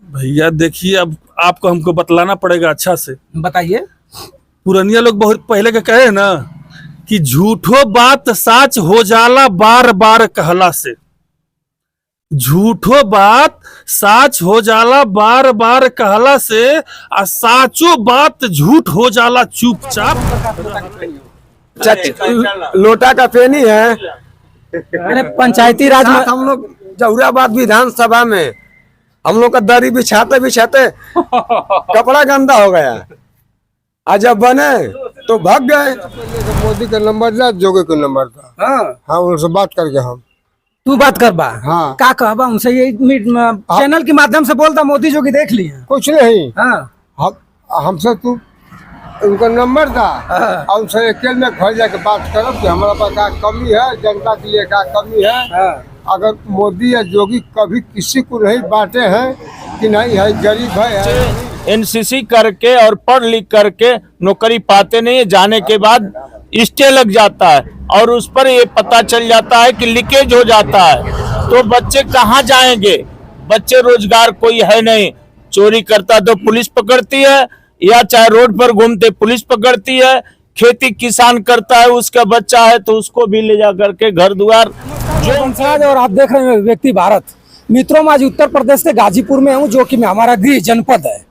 भैया देखिए, अब आपको हमको बतलाना पड़ेगा अच्छा से। बताइए। पुरनिया लोग बहुत पहले के कहे ना कि झूठो बात साच हो जाला बार बार कहला से। झूठो बात साच हो जाला बार बार कहला से, आ साचो बात झूठ हो जाला चुपचाप। लोटा का पेनी है। अरे पंचायती राज में हम लोग जहुराबाद विधानसभा में हम लोग का दरी बिछाते बिछाते कपड़ा गंदा हो गया। आज जब बने तो भाग गए। मोदी का नंबर था, जोगी का नंबर था। हाँ, उनसे बात करके हम तू बात कर बा। हाँ। का कहबा उनसे, ये चैनल के माध्यम से बोलता मोदी जोगी देख लिए। कुछ नहीं। हाँ। हमसे तू उनका नंबर था, और उनसे अकेले में घर जाके बात करो कि हमारा पास क्या कमी है, जनता के लिए क्या कमी है। अगर मोदी या जोगी कभी किसी को नहीं बांटे हैं कि नहीं है, गरीब है। एनसीसी करके और पढ़ लिख करके नौकरी पाते नहीं है, जाने के बाद स्टे लग जाता है और उस पर ये पता चल जाता है कि लीकेज हो जाता है। तो बच्चे कहाँ जाएंगे? बच्चे रोजगार कोई है नहीं। चोरी करता तो पुलिस पकड़ती है, या चाहे रोड पर घूमते पुलिस पकड़ती है। खेती किसान करता है, उसका बच्चा है तो उसको भी ले जा करके घर द्वार जो। और आप देख रहे हैं व्यक्ति भारत। मित्रों, मैं आज उत्तर प्रदेश के गाजीपुर में हूँ, जो कि हमारा गृह जनपद है।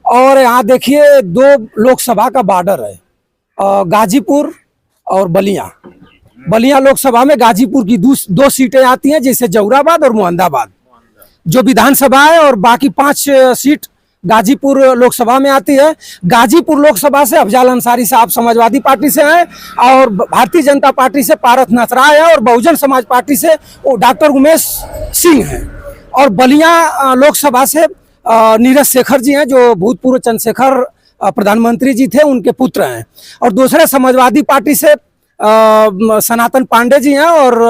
और यहाँ देखिए 2 लोकसभा का बॉर्डर है, गाजीपुर और बलिया। बलिया लोकसभा में गाजीपुर की 2 सीटें आती हैं, जैसे जहुराबाद और मोहम्मदाबाद जो विधानसभा है, और बाकी 5 सीट गाजीपुर लोकसभा में आती है। गाजीपुर लोकसभा से अफजाल अंसारी साहब समाजवादी पार्टी से हैं, और भारतीय जनता पार्टी से पारथनाथ राय है, और बहुजन समाज पार्टी से डॉक्टर उमेश सिंह हैं। और बलिया लोकसभा से नीरज शेखर जी हैं, जो भूतपूर्व चंद्रशेखर प्रधानमंत्री जी थे, उनके पुत्र हैं। और दूसरे समाजवादी पार्टी से सनातन पांडे जी हैं, और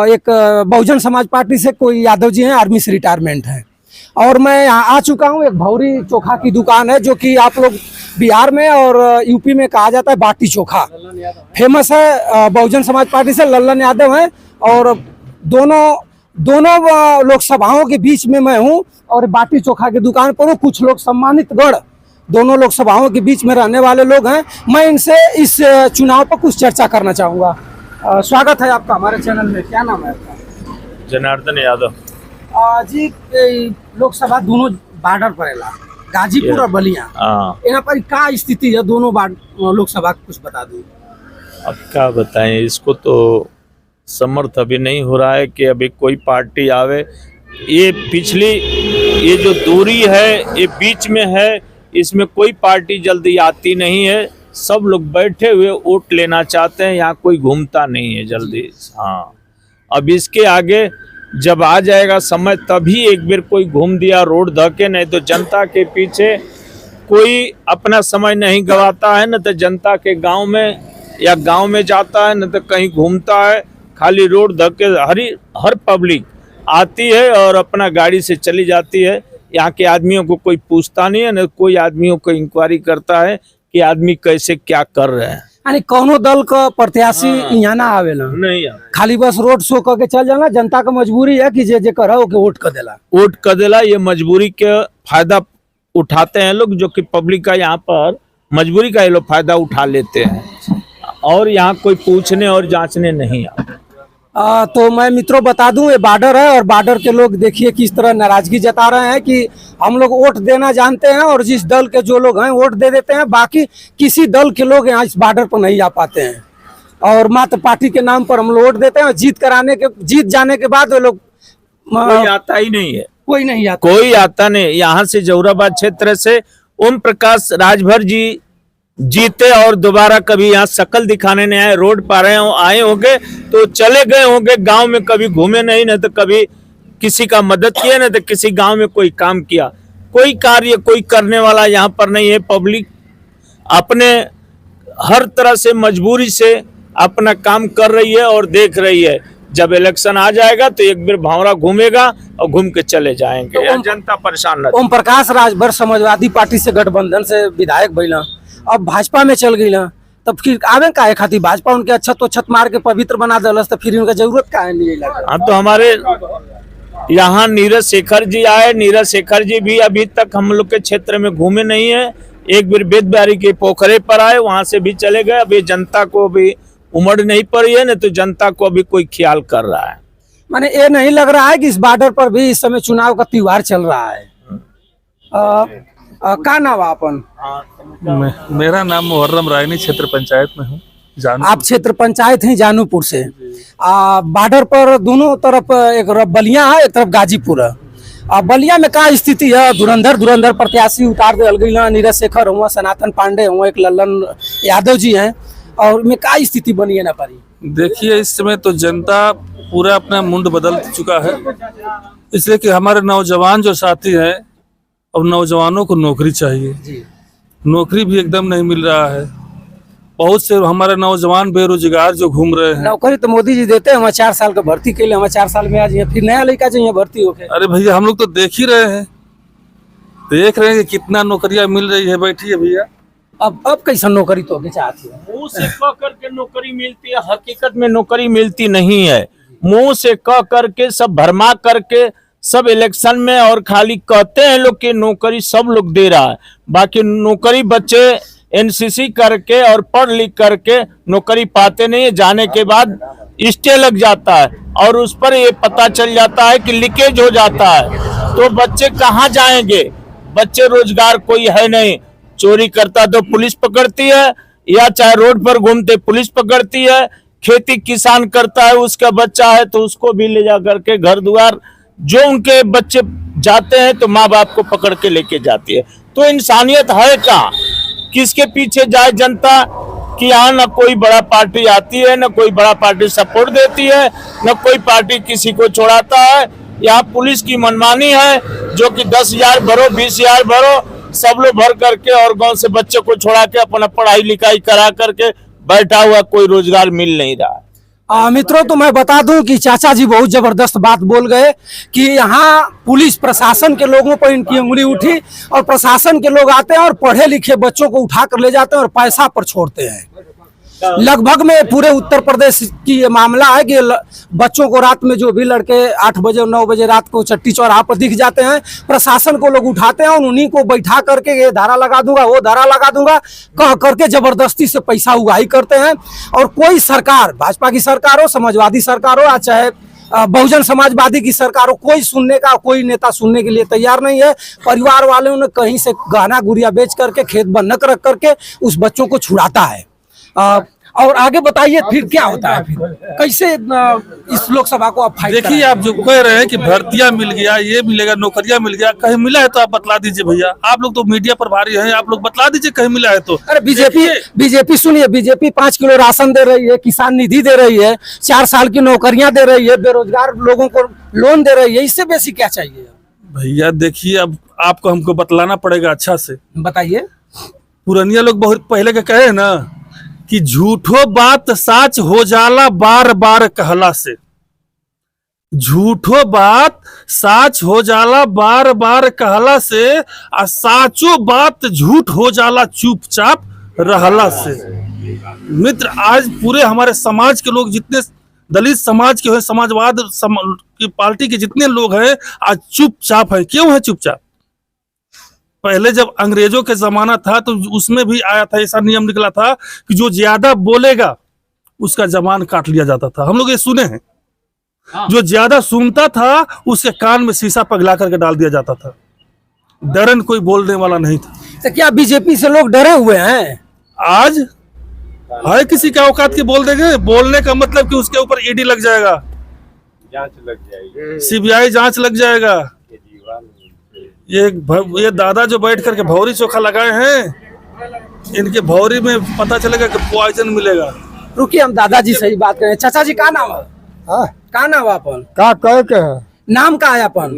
एक बहुजन समाज पार्टी से कोई यादव जी हैं, आर्मी से रिटायरमेंट है। और मैं यहाँ आ चुका हूँ। एक भौरी चोखा की दुकान है, जो कि आप लोग बिहार में और यूपी में कहा जाता है बाटी चोखा, फेमस है। बहुजन समाज पार्टी से लल्लन यादव हैं, और दोनों लोकसभाओं के बीच में मैं हूँ, और बाटी चोखा की दुकान पर हूँ। कुछ लोग सम्मानित गण दोनों लोकसभाओं के बीच में रहने वाले लोग हैं। मैं इनसे इस चुनाव पर कुछ चर्चा करना चाहूँगा। स्वागत है आपका हमारे चैनल में। क्या नाम है आपका? जनार्दन यादव जी। लोकसभा दोनों बॉर्डर पर है, गाजीपुर और बलिया। यहाँ पर क्या स्थिति है दोनों लोकसभा? कुछ बता दो। अब क्या बताएं, इसको तो समर्थ अभी नहीं हो रहा है कि अभी कोई पार्टी आवे। ये जो दूरी है, ये बीच में है, इसमें कोई पार्टी जल्दी आती नहीं है। सब लोग बैठे हुए वोट लेना चाहते हैं, यहाँ कोई घूमता नहीं है जल्दी। हाँ, अब इसके आगे जब आ जाएगा समय, तभी एक बार कोई घूम दिया रोड धके, नहीं तो जनता के पीछे कोई अपना समय नहीं गवाता है। न तो जनता के गांव में या गांव में जाता है, न तो कहीं घूमता है। खाली रोड धके हर पब्लिक आती है और अपना गाड़ी से चली जाती है। यहाँ के आदमियों को कोई पूछता नहीं है, न कोई आदमियों को इंक्वायरी करता है कि आदमी कैसे क्या कर रहे हैं। यानी कोनो दल का प्रत्याशी यहाँ ना आवेला, नहीं खाली बस रोड शो करके चल जाना। जनता का मजबूरी है कि जे कर वोट कर देला। ये मजबूरी के फायदा उठाते हैं लोग, जो कि पब्लिक का यहाँ पर मजबूरी का ये लोग फायदा उठा लेते हैं, और यहाँ कोई पूछने और जांचने नहीं आता। तो मैं मित्रों बता दूं, ये बॉर्डर है, और बॉर्डर के लोग देखिए किस तरह नाराजगी जता रहे हैं कि हम लोग वोट देना जानते हैं, और जिस दल के जो लोग हैं वोट दे देते हैं, बाकी किसी दल के लोग यहाँ इस बॉर्डर पर नहीं आ पाते हैं। और मात्र पार्टी के नाम पर हम लोग वोट देते हैं, और जीत जाने के बाद वो लोग कोई आता ही नहीं है। कोई आता नहीं। यहाँ से जहुराबाद क्षेत्र से ओम प्रकाश राजभर जी जीते, और दोबारा कभी यहाँ शकल दिखाने नहीं आए। रोड पर आए होंगे तो चले गए होंगे, गांव में कभी घूमे नहीं, न तो कभी किसी का मदद किया, न तो किसी गांव में कोई काम किया। कोई कार्य कोई करने वाला यहाँ पर नहीं है। पब्लिक अपने हर तरह से मजबूरी से अपना काम कर रही है और देख रही है। जब इलेक्शन आ जाएगा तो एक बार भावरा घूमेगा और घूम के चले जाएंगे। तो जनता परेशान न। ओम प्रकाश राजभर समाजवादी पार्टी से गठबंधन से विधायक भइला, अब भाजपा में चल गई ना, तब फिर आवे काहे खातिर? भाजपा उनके छत मार के पवित्र बना दलस, तो फिर उनका जरूरत काहे नहीं लगा? हाँ, तो हमारे यहाँ नीरज शेखर जी आए, नीरज शेखर जी भी अभी तक हम लोग के क्षेत्र में घूमे नहीं है। एक बार बेद बिहारी के पोखरे पर आए, वहां से भी चले गए। अभी जनता को भी उमड़ नहीं पड़ी है, न तो जनता को अभी कोई ख्याल कर रहा है। माने ये नहीं लग रहा है कि इस बॉर्डर पर भी इस समय चुनाव का त्योहार चल रहा है। का नाम आपन? मेरा नाम मुहर्रम रायनी, क्षेत्र पंचायत में हूँ। आप क्षेत्र पंचायत हैं जानूपुर से। बॉर्डर पर दोनों तरफ एक बलिया है, एक तरफ गाजीपुर है। बलिया में का स्थिति है? धुरंधर प्रत्याशी उतार दे गई, नीरज शेखर हुआ, सनातन पांडे हुआ, एक लल्लन यादव जी हैं, और में का स्थिति बनी है ना पारी? देखिए, इस समय तो जनता पूरा अपना मुंड बदल चुका है, इसलिए कि हमारे नौजवान जो साथी हैं, अब नौजवानों को नौकरी चाहिए। नौकरी भी एकदम नहीं मिल रहा है। बहुत से हमारे नौजवान बेरोजगार जो घूम रहे हैं। नौकरी तो मोदी जी देते हैं, हम 4 साल का भर्ती के लिए, हम 4 साल में आज फिर नया लड़का चाहिए भर्ती होके। अरे भैया, हम लोग तो देख ही रहे हैं, देख रहे हैं कि कितना नौकरियां मिल रही है। बैठिए भैया, अब कैसा नौकरी तो के चाहती है? मुंह से कह करके नौकरी मिलती है, हकीकत में नौकरी मिलती नहीं है। मुंह से कह करके, सब भरमा करके, सब इलेक्शन में और खाली कहते हैं लोग कि नौकरी सब लोग दे रहा है, बाकी नौकरी बच्चे एनसीसी करके और पढ़ लिख करके नौकरी पाते नहीं है। जाने के बाद स्टे लग जाता है और उस पर ये पता चल जाता है कि लीकेज हो जाता है, तो बच्चे कहाँ जाएंगे? बच्चे रोजगार कोई है नहीं। चोरी करता तो पुलिस पकड़ती है, या चाहे रोड पर घूमते पुलिस पकड़ती है। खेती किसान करता है, उसका बच्चा है तो उसको भी ले जा करके घर द्वार जो उनके बच्चे जाते हैं तो माँ बाप को पकड़ के लेके जाती है। तो इंसानियत है कहाँ? किसके पीछे जाए जनता कि यहाँ न कोई बड़ा पार्टी आती है, न कोई बड़ा पार्टी सपोर्ट देती है, न कोई पार्टी किसी को छोड़ाता है। यहाँ पुलिस की मनमानी है, जो कि 10,000 भरो, 20,000 भरो, सब लोग भर करके और गांव से बच्चे को छोड़ा के अपना पढ़ाई लिखाई करा करके बैठा हुआ, कोई रोजगार मिल नहीं रहा है। मित्रों, तो मैं बता दूं कि चाचा जी बहुत जबरदस्त बात बोल गए कि यहाँ पुलिस प्रशासन के लोगों पर इनकी उंगली उठी, और प्रशासन के लोग आते हैं और पढ़े लिखे बच्चों को उठा कर ले जाते हैं और पैसा पर छोड़ते हैं। लगभग में पूरे उत्तर प्रदेश की ये मामला है कि बच्चों को रात में, जो भी लड़के 8 बजे 9 बजे रात को चट्टी चौराहा पर दिख जाते हैं, प्रशासन को लोग उठाते हैं और उन्हीं को बैठा करके ये धारा लगा दूंगा, वो धारा लगा दूंगा कह करके जबरदस्ती से पैसा उगाही करते हैं। और कोई सरकार, भाजपा की सरकार हो, समाजवादी सरकार हो, चाहे बहुजन समाजवादी की सरकार हो, कोई सुनने का, कोई नेता सुनने के लिए तैयार नहीं है। परिवार वालों ने कहीं से गहना गुड़िया बेच करके, खेत बन्नक रख करके उस बच्चों को छुड़ाता है। और आगे बताइए फिर क्या होता है, फिर कैसे इस लोकसभा को आप फाइट? देखिए, आप जो कह रहे हैं कि भर्तियां मिल गया, ये मिलेगा, नौकरियां मिल गया, कहीं मिला है तो आप बतला दीजिए भैया। आप लोग तो मीडिया पर भारी हैं, आप लोग बतला दीजिए कहीं मिला है तो। अरे बीजेपी सुनिए, बीजेपी 5 किलो राशन दे रही है, किसान निधि दे रही है, 4 साल की नौकरियां दे रही है, बेरोजगार लोगों को लोन दे रही है, इससे बेसी क्या चाहिए भैया? देखिए, अब आपको हमको बतलाना पड़ेगा अच्छा से। बताइए। पुरानिया लोग बहुत पहले के कहे ना कि झूठो बात साच हो जाला बार बार कहला से। झूठो बात साच हो जाला बार बार कहला से, आ साचो बात झूठ हो जाला चुपचाप रहला से। मित्र, आज पूरे हमारे समाज के लोग, जितने दलित समाज के हैं, समाजवाद की पार्टी के जितने लोग हैं, आज चुपचाप है। क्यों है चुपचाप? पहले जब अंग्रेजों के जमाना था तो उसमें भी आया था, ऐसा नियम निकला था कि जो ज्यादा बोलेगा उसका जबान काट लिया जाता था। हम लोग ये सुने हैं। जो ज्यादा सुनता था उसके कान में शीशा पगला करके डाल दिया जाता था। डरन कोई बोलने वाला नहीं था। तो क्या बीजेपी से लोग डरे हुए हैं? आज है किसी का औकात के बोल देंगे? बोलने का मतलब कि उसके ऊपर ईडी लग जाएगा, जांच लग जाएगी, सीबीआई जांच लग जाएगा। ये दादा जो बैठ करके भौरी चोखा लगाए हैं, इनके भौरी में पता चलेगा कि पॉइजन मिलेगा। रुकिए, हम दादाजी सही बात करें। चाचा जी का नाम है? का नाम है अपन? का कह के है? नाम का है अपन?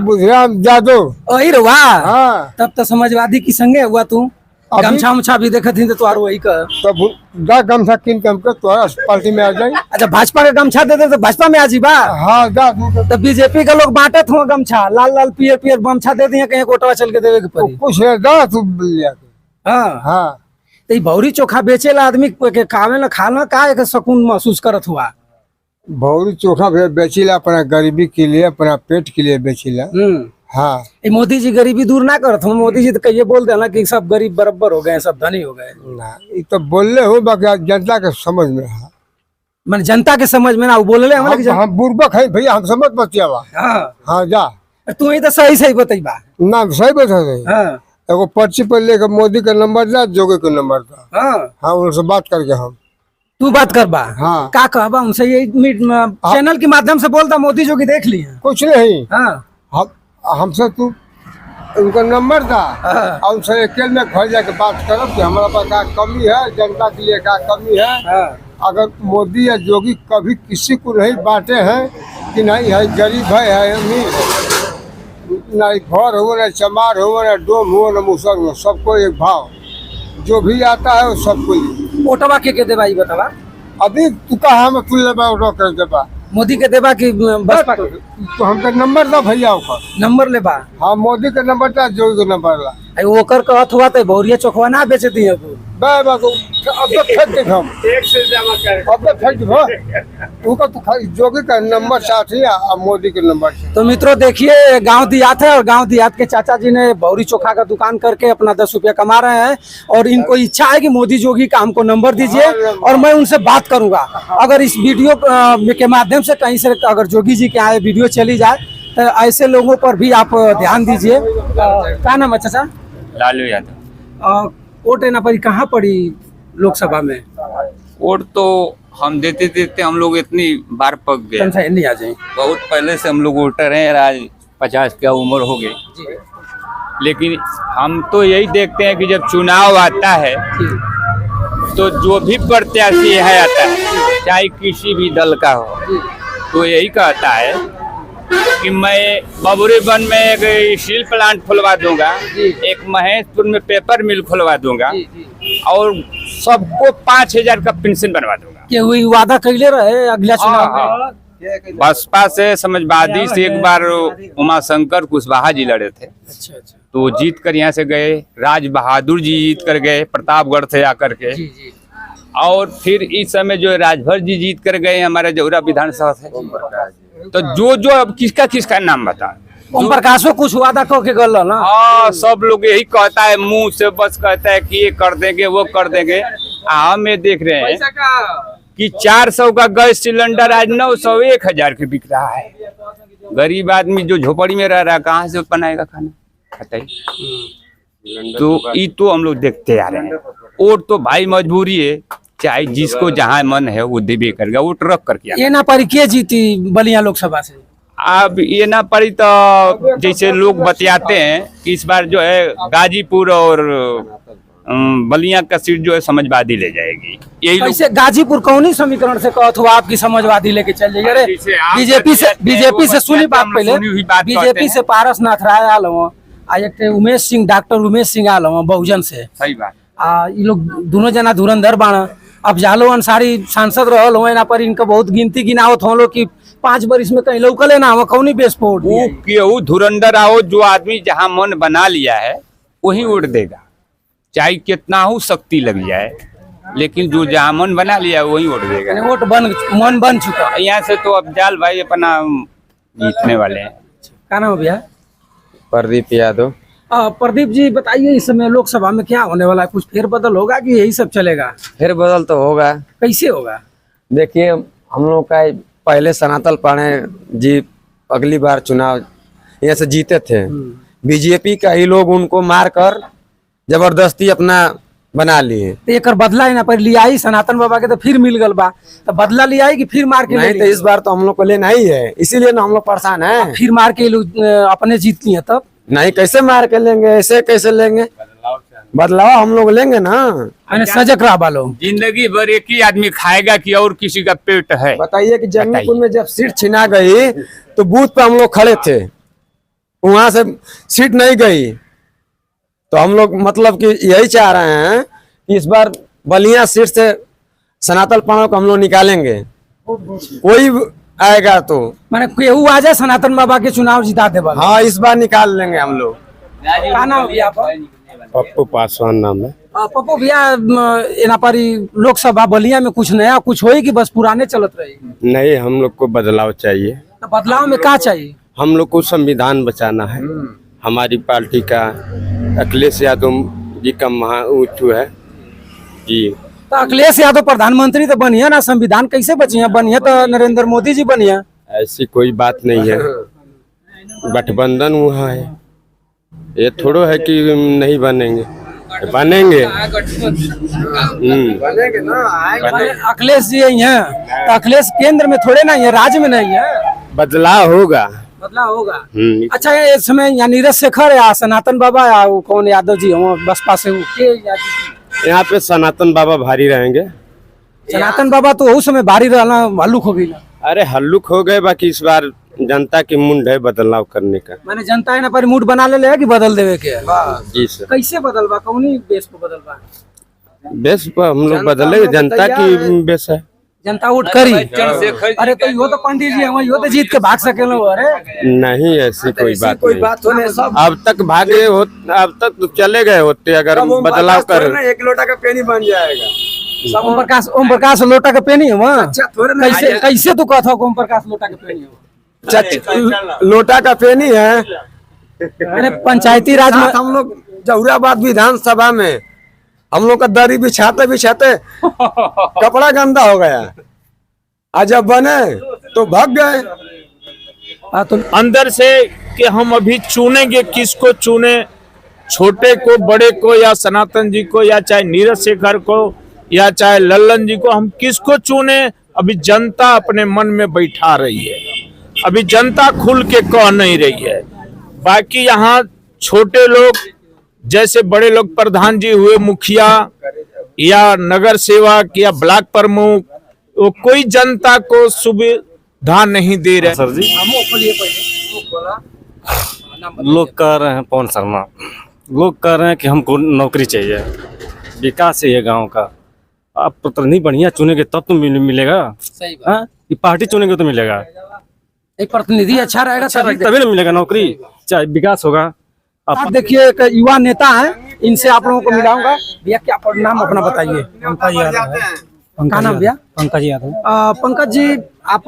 बुधराम जादव। अरे वाह, हाँ। तब तो समाजवादी की संगे हुआ तू। गमछा मुछा भी देखा थी तो तुहार वही का। तब जा गमछा किन कम के तो पार्टी में आ जाए। अच्छा, भाजपा का गमछा दे दे तो भाजपा में आ जीबा। हाँ, जा तो बीजेपी का लोग बांटत हो गमछा, लाल लाल पियर पियर गमछा दे दिए, कहीं कोटवा चल के देवे के पड़ी। कुछ है जा तू लिया के। हाँ हाँ, तो भौरी चोखा बेचेला आदमी के खावे ला खाना का एक सुकून महसूस करत हुआ। भौरी चोखा भी बेचीला अपना गरीबी के लिए, अपना पेट के लिए बेचीला। हाँ, ये मोदी जी गरीबी दूर ना करत हम। मोदी जी तो कहिए बोल देना कि सब गरीब बराबर हो गए, सब धनी हो गए। ना ये तो बोलले हो बाकी जनता के समझ में है। मैंने जनता के समझ में ना वो बोल रहे हमारे कि हम बुर्बक है भैया, हम समझ बतियावा। हाँ हाँ जा तू ही तो सही सही बतईबा। ना सही बता रही। हाँ एगो पर्ची पर लेकर मोदी का नंबर दा, जोगी का नंबर दा। हाँ हाँ, उनसे बात करके हम तू बात कर बा। हाँ। का कहबा उनसे ये चैनल के माध्यम से बोलता मोदी जोगी देख लिए। कुछ नहीं, हाँ हमसे तू उनका नंबर था हाँ। और उनसे अकेले में घर जाके बात करो कि हमारा पास क्या कमी है, जनता के लिए क्या कमी है। हाँ अगर मोदी या जोगी कभी किसी को नहीं बांटे हैं कि नहीं है गरीब है अमीर है, ना घर हो ना चमार हो ना डोम हो ना मुसर हो, सबको एक भाव। जो भी आता है वो सबको। ओटवा के देबा ई बतावा। अभी तू कहा में तू लेबा ऑर्डर कर देबा मोदी के देबा कि बसपा के? तो हमका नंबर दा भैया ओकर। नंबर लेबा। हाँ, मोदी का नंबर था, जोगी का नंबर ला। आई ओकर कहत हुआ तो भौरिया चोखवा ना बेचे दिए तू। अब तो फेंक दे हम, अब तो फेंक दे। उनका तो जोगी का नंबर साथ ही और मोदी के नंबर से। तो मित्रों देखिए गांव देहात है और गांव देहात के चाचा जी ने भौरी चोखा का दुकान करके अपना 10 रुपया कमा रहे हैं और इनको इच्छा है कि मोदी जोगी का हमको नंबर दीजिए और मैं उनसे बात करूंगा। अगर इस वीडियो के माध्यम से कहीं से अगर जोगी जी के आए वीडियो चली जाए तो ऐसे लोगों पर भी आप ध्यान दीजिए। क्या नाम है चाचा? लालू यादव। वोट ना पड़ी कहाँ पड़ी लोकसभा में? वोट तो हम देते देते हम लोग इतनी बार पक गए, नहीं आ जाए। बहुत पहले से हम लोग वोटर हैं, आज 50 की उम्र हो गई। लेकिन हम तो यही देखते हैं कि जब चुनाव आता है तो जो भी प्रत्याशी है आता है, चाहे किसी भी दल का हो, तो यही कहता है कि मैं बबुरीवन में एक स्टील प्लांट खुलवा दूंगा, एक महेशपुर में पेपर मिल खुलवा दूंगा और सबको 5000 का पेंशन बनवा दूंगा। कि हुई वादा कैले रहे अगला चुनाव में? बसपा से समाजवादी से एक बार उमाशंकर कुशवाहा जी लड़े थे। अच्छा अच्छा। तो जीत कर यहाँ से गए, राज बहादुर जी जीत कर गए प्रतापगढ़ से आकर के। और फिर इस समय जो राजभर जी जीत कर गए हमारे जौरा विधानसभा से। तो जो अब किसका नाम बता? ओम प्रकाशो कुछ वादा कह के गल ना। हाँ, सब लोग यही कहता है, मुंह से बस कहता है कि ये कर देंगे वो कर देंगे। हम ये देख रहे हैं कि 400 का गैस सिलेंडर आज 900 1000 के बिक रहा है। गरीब आदमी जो झोपड़ी में रह रहा है कहाँ से बनाएगा खाना, बताइए। तो ये तो हम लोग देखते आ रहे हैं। वोट तो भाई मजबूरी है, चाहे जिसको जहाँ मन है वो देवे करेगा, वोट रख करके। ये ना परी के जीती बलिया लोकसभा से? अब ये ना पड़ी तो जैसे लोग बतियाते हैं कि इस बार जो है गाजीपुर और बलिया का सीट जो है समाजवादी ले जाएगी। यही कैसे गाजीपुर कौनी समीकरण से कहत हुआ आपकी समाजवादी लेके चल जाइए? अरे बीजेपी से सुनी बात पहले। बीजेपी से पारस नाथ राय आल हूँ, एक उमेश सिंह डॉक्टर उमेश सिंह आल हूँ बहुजन से। सही बात। ये लोग दोनों जना धुरंधर बाणा। अब जालो अंसारी सांसद रहल हो ना पर इनका बहुत गिनती गिनावत हो लोग कि 5 बरिस में कहीं लौकले ना हो कौनी बेस्फोट। वो धुरंधर आओ, जो आदमी जहाँ मन बना लिया है वही वोट देगा, चाहे कितना हो शक्ति लग जाए, लेकिन जो जहाँ मन बना लिया वही वोट देगा। वोट मन बन चुका। यहाँ से तो अब जाल भाई अपना जीतने वाले हैं। क्या नाम है भैया? प्रदीप यादव। प्रदीप जी बताइए इस समय लोकसभा में क्या होने वाला है? कुछ फेरबदल होगा कि यही सब चलेगा? फिर बदल तो होगा। कैसे होगा? देखिए, हम लोग का पहले सनातन पांडे जी अगली बार चुनाव यहाँ से जीते थे। बीजेपी का ही लोग उनको मारकर जबरदस्ती अपना बना लिए। तो एक बदला ही ना पर लिया ही सनातन बाबा के तो फिर मिल गल बा, तो बदला लिया ही कि फिर मार के? नहीं, तो इस बार तो हम लोग को लेना ही है, इसीलिए ना हम लोग परेशान हैं। फिर मार के लोग अपने जीत लिए तब नहीं, कैसे मार के लेंगे? ऐसे कैसे लेंगे? बदलाव हम लोग लेंगे ना। सजग रहा बालो। जिंदगी भर एक ही आदमी खाएगा कि और किसी का पेट है? बताइए कि जंगीपुर में जब सीट छिना गई तो बूथ पे हम लोग खड़े थे, वहां से सीट नहीं गई, तो हम लोग मतलब कि यही चाह रहे हैं कि इस बार बलिया सीट से सनातन पांडे को हम लोग निकालेंगे। कोई आएगा तो मैंने केहू आ जाए सनातन बाबा के चुनाव जिता दे। हाँ, इस बार निकाल लेंगे हम लोग। क्या नाम है आपका? पप्पू पासवान नाम है। पप्पू भैया यहाँ पर लोकसभा बलिया में कुछ नया कुछ होई कि बस पुराने चलत रही? नहीं, हम लोग को बदलाव चाहिए। तो बदलाव में क्या चाहिए? हम लोग को संविधान बचाना है। हमारी पार्टी का अखिलेश यादव जी का महाउच्च है जी। तो अखिलेश यादव प्रधानमंत्री तो बनिया ना, संविधान कैसे बचिए? बनिया तो नरेंद्र मोदी जी बनिया। ऐसी कोई बात नहीं है, गठबंधन हुआ है, ये थोड़ो है कि नहीं बनेंगे, बनेंगे। अखिलेश जी यही है तो अखिलेश केंद्र में थोड़े ना है, राज्य में नहीं है। बदलाव होगा। बदलाव होगा। अच्छा, इस समय यहाँ नीरज शेखर या सनातन बाबा या वो कौन यादव जी हो बसपा से यहाँ पे सनातन बाबा भारी रहेंगे। सनातन बाबा तो उस समय भारी रहना, हल्लुक हो गई। अरे हल्लुक हो गए, बाकी इस बार जनता की मुंड है बदलाव करने का। मैंने जनता है ना पर मूड बना ले कि बदल देवे के? जी सर। कैसे बदलवा, कौनी बेस पे बदलवा? बेस पर हम लोग बदले, जनता की बेस है। जनता वोट करी। अरे तो यो तो पंडित जी है, यो तो जीत के भाग सके। अरे नहीं, ऐसी कोई बात नहीं। अब तक भागे हो, अब तक तो चले गए होते अगर बदलाव कर। एक लोटा का पेनी बन जाएगा। ओम प्रकाश लोटा का पेनी है वहाँ। कैसे तू कहता ओम प्रकाश लोटा का पेनी है? लोटा का पेनी है। अरे पंचायती राज में हम लोग जहुराबाद विधानसभा में हम लोग का दरी बिछाते बिछाते कपड़ा गंदा हो गया, आज जब बने तो भाग गए। तो अंदर से कि हम अभी चुनेंगे, किसको चुने, छोटे को, बड़े को, या सनातन जी को, या चाहे नीरज शेखर को, या चाहे लल्लन जी को, हम किसको चुने? अभी जनता अपने मन में बैठा रही है, अभी जनता खुल के कह नहीं रही है। बाकी यहाँ छोटे लोग जैसे बड़े लोग प्रधान जी हुए, मुखिया या नगर सेवक या ब्लॉक प्रमुख, वो कोई जनता को सुविधा नहीं दे रहे। सर जी, लोग कह रहे हैं, पवन शर्मा, लोग कह रहे हैं कि हमको नौकरी चाहिए, विकास चाहिए गांव का। आप प्रतिनिधि बढ़िया चुनेंगे तब तो मिलेगा। सही बात। ये पार्टी चुनेंगे तो मिलेगा, एक प्रतिनिधि अच्छा रहेगा तभी ना मिलेगा नौकरी, चाहे विकास होगा। आप देखिए एक युवा नेता है, इनसे आप लोगों को मिलाऊंगा। भैया क्या नाम अपना बताइए? पंकज यादव है। क्या नाम भैया? पंकज यादव। पंकज जी, आप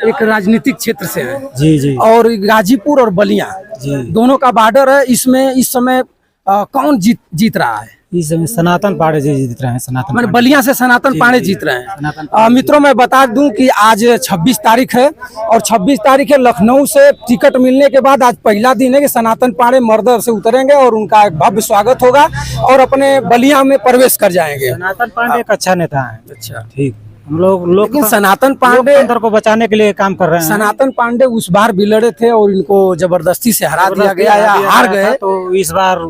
एक राजनीतिक क्षेत्र से हैं। जी जी। और गाजीपुर और बलिया जी, दोनों का बॉर्डर है। इसमें इस समय कौन जीत रहा है? इस समय सनातन पांडे जी जीत रहे हैं। सनातन मैंने बलिया से सनातन पांडे जीत रहे हैं। मित्रों, मैं बता दूं कि आज 26 तारीख है और 26 तारीख है लखनऊ से टिकट मिलने के बाद आज पहला दिन है कि सनातन पांडे मर्दर से उतरेंगे और उनका एक भव्य स्वागत होगा और अपने बलिया में प्रवेश कर जाएंगे। सनातन पांडे एक अच्छा नेता है। अच्छा, ठीक। हम लोग लेकिन सनातन पांडे लोकतंत्र को बचाने के लिए काम कर रहे हैं। सनातन पांडे उस बार भी लड़े थे और इनको जबरदस्ती से हरा दिया गया या हार गए। तो इस बार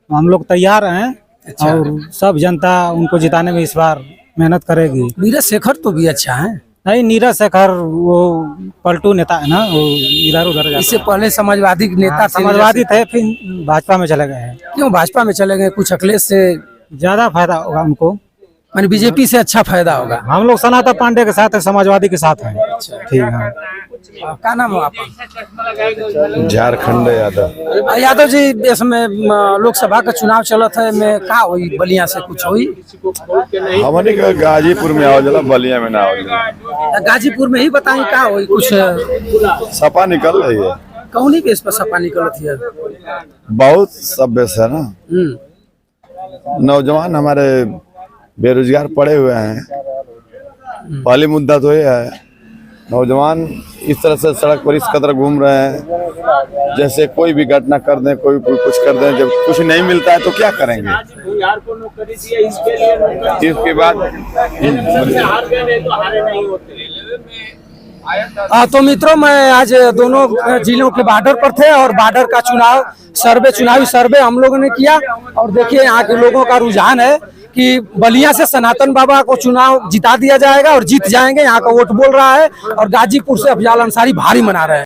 हम लोग तैयार हैं। अच्छा। और सब जनता उनको जिताने में इस बार मेहनत करेगी। नीरज शेखर तो भी अच्छा है। नहीं, नीरज शेखर वो पलटू नेता है ना, वो इधर उधर। इससे पहले समाजवादी नेता, समाजवादी थे, फिर भाजपा में चले गए हैं। क्यों भाजपा में चले गए? कुछ अखिलेश से ज्यादा फायदा होगा उनको, मैंने बीजेपी से अच्छा फायदा होगा। हम लोग सनातन पांडे के साथ है, समाजवादी के साथ है। ठीक है। क्या नाम है आपका? झारखंड यादव। यादव जी, इसमें लोकसभा का चुनाव चलत है, में का हुई बलिया से कुछ हुई? हमने का गाजीपुर में आओ जला, बलिया में ना आओ। गाजीपुर में ही बताई का हुई? कुछ सपा निकल रही है। कौनी बेस पर सपा निकलती है? बहुत सब बेस है ना। नौजवान हमारे बेरोजगार पड़े हुए हैं। पहली मुद्दा तो ये है, नौजवान इस तरह से सड़क पर इस कदर घूम रहे हैं जैसे कोई भी घटना कर दें, कोई कुछ कर दें। जब कुछ नहीं मिलता है तो क्या करेंगे? इसके बाद तो मित्रों, मैं आज दोनों जिलों के बॉर्डर पर थे और बॉर्डर का चुनावी सर्वे हम लोगों ने किया। और देखिए यहाँ के लोगों का रुझान है कि बलिया से सनातन बाबा को चुनाव जिता दिया जाएगा और जीत जाएंगे, यहाँ का वोट बोल रहा है। और गाजीपुर से अफजाल अंसारी भारी मना रहे हैं।